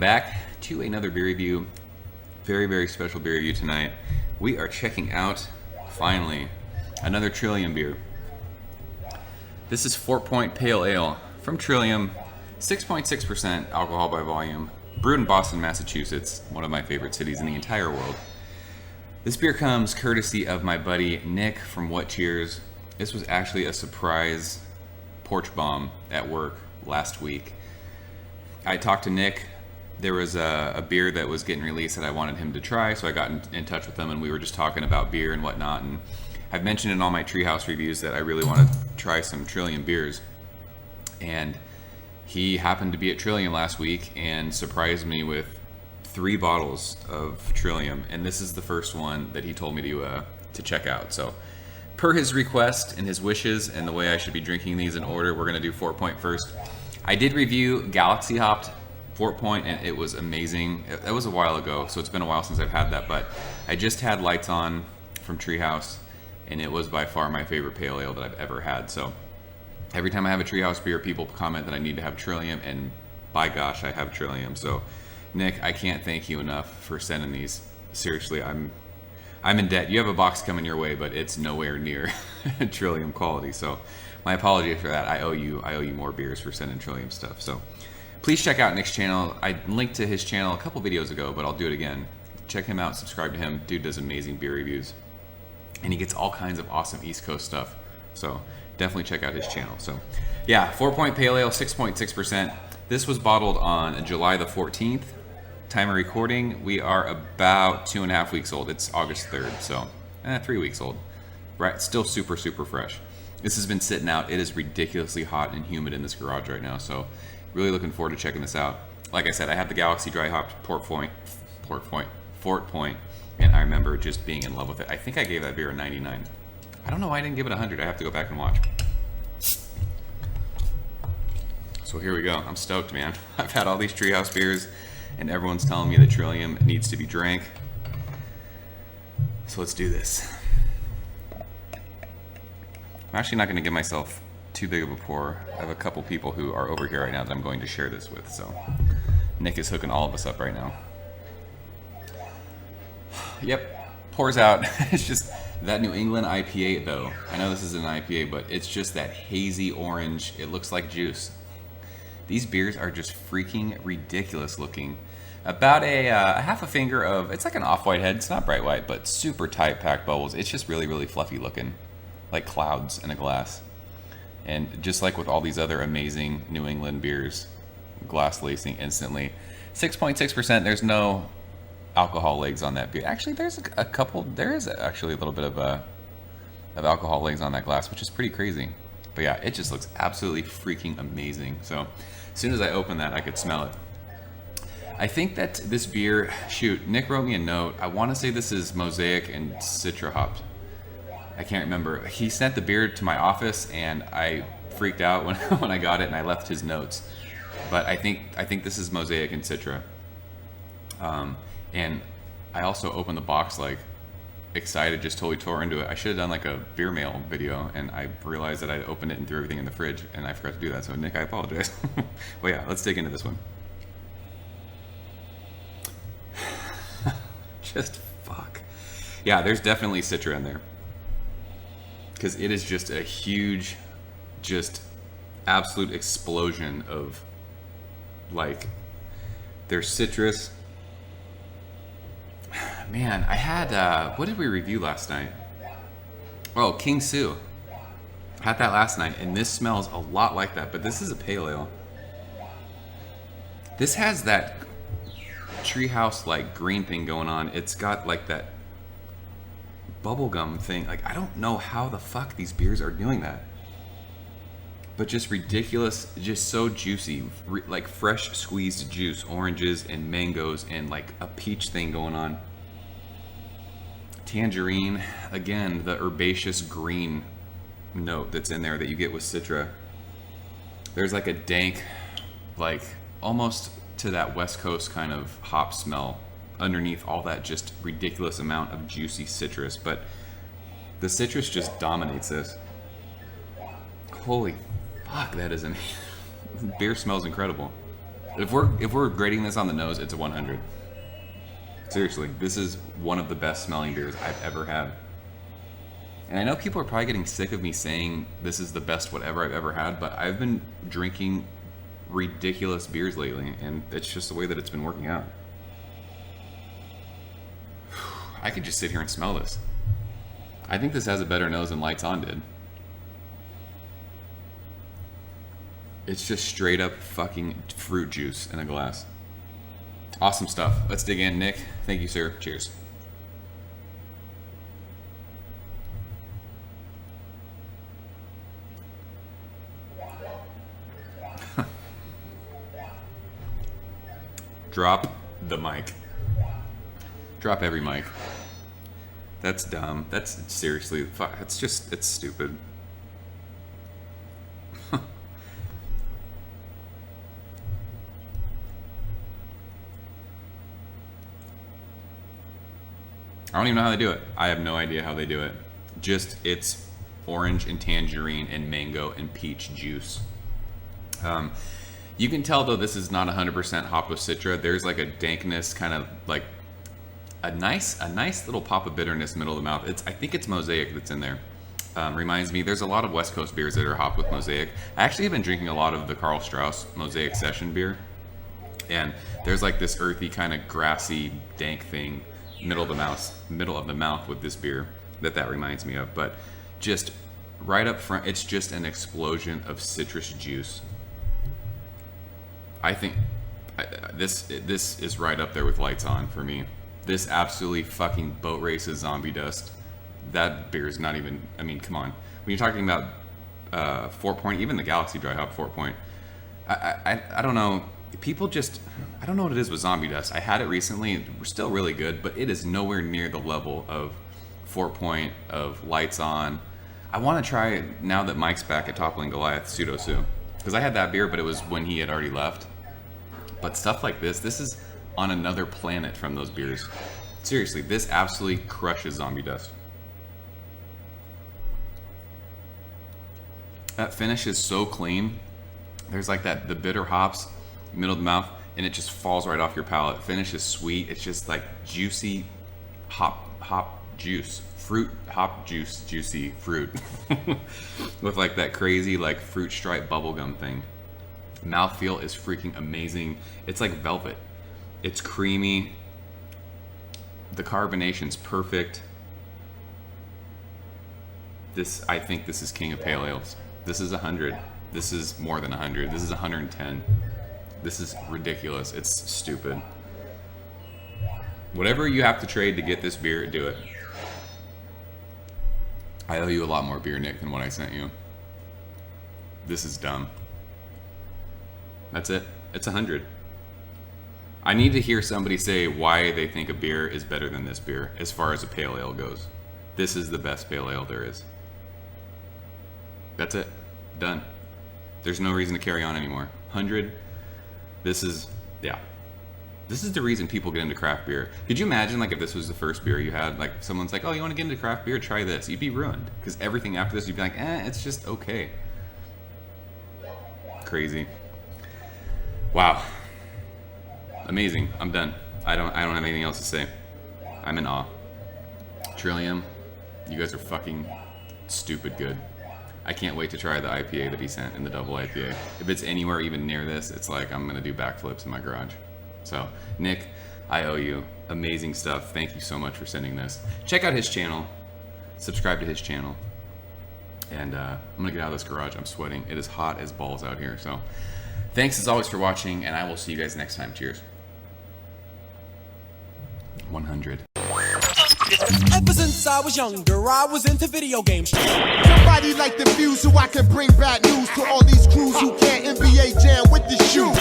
back to another beer review. Very, very special beer review tonight. We are checking out, finally, another Trillium beer. This is 4-Point Pale Ale from Trillium, 6.6% alcohol by volume, brewed in Boston, Massachusetts, one of my favorite cities in the entire world. This beer comes courtesy of my buddy Nick from What Cheers. This was actually a surprise porch bomb at work last week. I talked to Nick. There was a beer that was getting released that I wanted him to try, so I got in touch with him and we were just talking about beer and whatnot. And I've mentioned in all my Treehouse reviews that I really want to try some Trillium beers. And he happened to be at Trillium last week and surprised me with 3 bottles of Trillium. And this is the first one that he told me to check out. So per his request and his wishes and the way I should be drinking these in order, we're going to do 4-Point first. I did review Galaxy Hopped 4-Point and it was amazing. That was a while ago, so it's been a while since I've had that, but I just had Lights On from Treehouse and it was by far my favorite pale ale that I've ever had. So every time I have a Treehouse beer, people comment that I need to have Trillium, and by gosh, I have Trillium. So Nick, I can't thank you enough for sending these. Seriously, I'm in debt. You have a box coming your way, but it's nowhere near Trillium quality. So my apologies for that. I owe you more beers for sending Trillium stuff. So please check out Nick's channel. I linked to his channel a couple videos ago, but I'll do it again. Check him out, subscribe to him. Dude does amazing beer reviews. And he gets all kinds of awesome East Coast stuff. So definitely check out his channel. So yeah, 4-Point Pale Ale, 6.6%. This was bottled on July the 14th. Time of recording, we are about 2.5 weeks old. It's August 3rd, so 3 weeks old. Right, still super, super fresh. This has been sitting out. It is ridiculously hot and humid in this garage right now, so really looking forward to checking this out. Like I said, I have the Galaxy Dry Hopped Fort Point, and I remember just being in love with it. I think I gave that beer a 99. I don't know why I didn't give it a 100. I have to go back and watch. So here we go. I'm stoked, man. I've had all these Treehouse beers, and everyone's telling me that Trillium needs to be drank. So let's do this. I'm actually not going to give myself too big of a pour. I have a couple people who are over here right now that I'm going to share this with. So Nick is hooking all of us up right now. Yep, pours out. It's just that New England IPA though. I know this is an IPA, but it's just that hazy orange. It looks like juice. These beers are just freaking ridiculous looking. About a half a finger of, it's like an off-white head. It's not bright white, but super tight packed bubbles. It's just really, really fluffy looking, like clouds in a glass. And just like with all these other amazing New England beers, glass lacing instantly. 6.6%, there's no alcohol legs on that beer. Actually, there's a couple, there is actually a little bit of alcohol legs on that glass, which is pretty crazy. But yeah, it just looks absolutely freaking amazing. So as soon as I open that, I could smell it. I think that this beer, shoot, Nick wrote me a note. I want to say this is Mosaic and Citra hopped. I can't remember. He sent the beer to my office and I freaked out when I got it and I left his notes. But I think this is Mosaic and Citra. And I also opened the box like excited, just totally tore into it. I should have done like a beer mail video, and I realized that I opened it and threw everything in the fridge, and I forgot to do that. So Nick, I apologize. Well, yeah, let's dig into this one. Just fuck. Yeah, there's definitely Citra in there, because it is just a huge, just absolute explosion of like, there's citrus. Man, I had, what did we review last night? Oh, King Sue. Had that last night, and this smells a lot like that, but this is a pale ale. This has that Treehouse like green thing going on. It's got like that bubblegum thing. Like, I don't know how the fuck these beers are doing that. But just ridiculous, just so juicy, like fresh squeezed juice, oranges and mangoes and like a peach thing going on. Tangerine, again, the herbaceous green note that's in there that you get with Citra. There's like a dank, like almost to that West Coast kind of hop smell underneath all that just ridiculous amount of juicy citrus. But the citrus just dominates this. Holy fuck, that is amazing. Beer smells incredible. If we're grading this on the nose, it's a 100. Seriously, this is one of the best smelling beers I've ever had. And I know people are probably getting sick of me saying this is the best whatever I've ever had, but I've been drinking ridiculous beers lately, and it's just the way that it's been working out. I could just sit here and smell this. I think this has a better nose than Lights On did. It's just straight up fucking fruit juice in a glass. Awesome stuff. Let's dig in. Nick, thank you, sir. Cheers. Drop the mic. Drop every mic. That's dumb. That's seriously, it's just, it's stupid. I don't even know how they do it. I have no idea how they do it. Just, it's orange and tangerine and mango and peach juice. You can tell though this is not 100% hop with Citra. There's like a dankness, kind of like a nice little pop of bitterness middle of the mouth. I think it's Mosaic that's in there. Reminds me, there's a lot of West Coast beers that are hopped with Mosaic. I actually have been drinking a lot of the Karl Strauss Mosaic Session beer, and there's like this earthy kind of grassy dank thing middle of the mouth with this beer that reminds me of. But just right up front, it's just an explosion of citrus juice. I think this is right up there with Lights On for me. This absolutely fucking boat races Zombie Dust. That beer is not even, I mean, come on. When you're talking about 4 Point, even the Galaxy Dry Hop 4 Point, I don't know. People just, I don't know what it is with Zombie Dust. I had it recently. We're still really good, but it is nowhere near the level of 4 Point, of Lights On. I want to try it now that Mike's back at Toppling Goliath Pseudo Sue. Because I had that beer, but it was when he had already left. But stuff like this is on another planet from those beers. Seriously, this absolutely crushes Zombie Dust. That finish is so clean. There's like the bitter hops, middle of the mouth, and it just falls right off your palate. Finish is sweet. It's just like juicy hop juice. Fruit, hop juice, juicy fruit. With like that crazy like fruit stripe bubblegum thing. Mouthfeel is freaking amazing. It's like velvet. It's creamy. The carbonation's perfect. I think this is King of Pale Ales. This is 100. This is more than 100. This is 110. This is ridiculous. It's stupid. Whatever you have to trade to get this beer, do it. I owe you a lot more beer, Nick, than what I sent you. This is dumb. That's it. It's 100. I need to hear somebody say why they think a beer is better than this beer as far as a pale ale goes. This is the best pale ale there is. That's it. Done. There's no reason to carry on anymore. 100. This is, yeah. This is the reason people get into craft beer. Could you imagine like if this was the first beer you had, like someone's like, oh, you want to get into craft beer? Try this. You'd be ruined. Because everything after this, you'd be like, it's just okay. Crazy. Wow. Amazing. I'm done. I don't have anything else to say. I'm in awe. Trillium, you guys are fucking stupid good. I can't wait to try the IPA that he sent in the double IPA. If it's anywhere even near this, it's like I'm gonna do backflips in my garage. So, Nick, I owe you. Amazing stuff. Thank you so much for sending this. Check out his channel. Subscribe to his channel. And I'm gonna get out of this garage. I'm sweating. It is hot as balls out here. So, thanks as always for watching, and I will see you guys next time. Cheers. 100. Ever since I was younger, I was into video games. Somebody like the Fuse, so I can bring bad news to all these crews who can't NBA jam with the shoe.